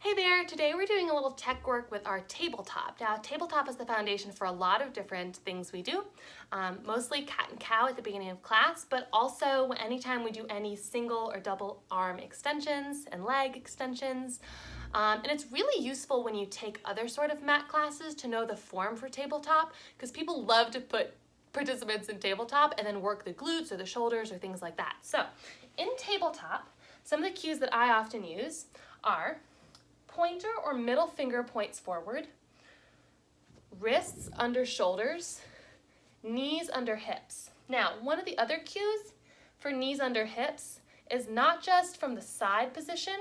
Hey there, today we're doing a little tech work with our tabletop. Now, tabletop is the foundation for a lot of different things we do, mostly cat and cow at the beginning of class, but also anytime we do any single or double arm extensions and leg extensions. And it's really useful when you take other sort of mat classes to know the form for tabletop, because people love to put participants in tabletop and then work the glutes or the shoulders or things like that. So in tabletop, some of the cues that I often use are pointer or middle finger points forward, wrists under shoulders, knees under hips. Now, one of the other cues for knees under hips is not just from the side position,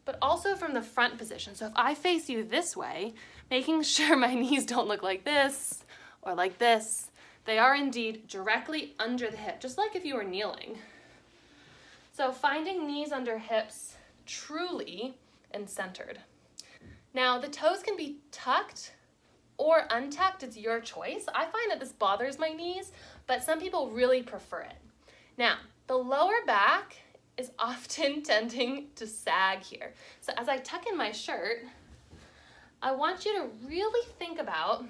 but also from the front position. So if I face you this way, making sure my knees don't look like this or like this, they are indeed directly under the hip, just like if you were kneeling. So finding knees under hips truly and centered. Now, the toes can be tucked or untucked, it's your choice. I find that this bothers my knees, but some people really prefer it. Now, the lower back is often tending to sag here. So as I tuck in my shirt, I want you to really think about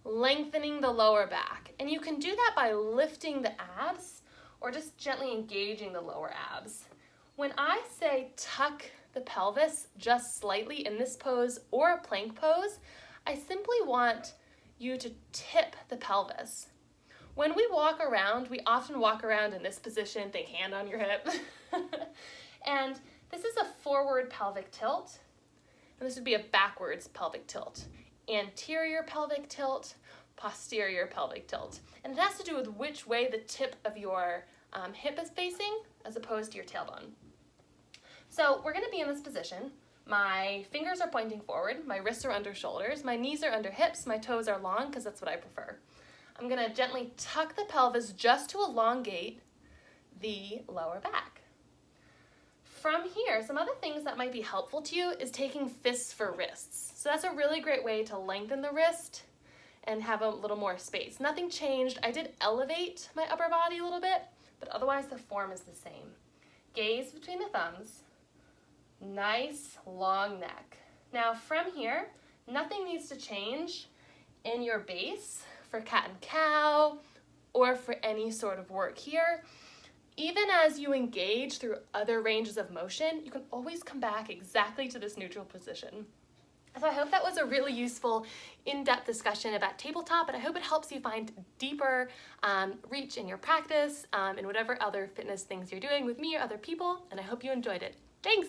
lengthening the lower back. And you can do that by lifting the abs or just gently engaging the lower abs. When I say tuck the pelvis just slightly in this pose or a plank pose, I simply want you to tip the pelvis. When we walk around, we often walk around in this position, think hand on your hip. And this is a forward pelvic tilt, and this would be a backwards pelvic tilt. Anterior pelvic tilt, posterior pelvic tilt. And it has to do with which way the tip of your hip is facing as opposed to your tailbone. So we're going to be in this position. My fingers are pointing forward, my wrists are under shoulders, my knees are under hips, my toes are long because that's what I prefer. I'm going to gently tuck the pelvis just to elongate the lower back. From here, some other things that might be helpful to you is taking fists for wrists. So that's a really great way to lengthen the wrist and have a little more space. Nothing changed. I did elevate my upper body a little bit, but otherwise the form is the same. Gaze between the thumbs. Nice long neck. Now from here, nothing needs to change in your base for cat and cow or for any sort of work here. Even as you engage through other ranges of motion, you can always come back exactly to this neutral position. So I hope that was a really useful in-depth discussion about tabletop, and I hope it helps you find deeper reach in your practice and whatever other fitness things you're doing with me or other people, and I hope you enjoyed it. Thanks!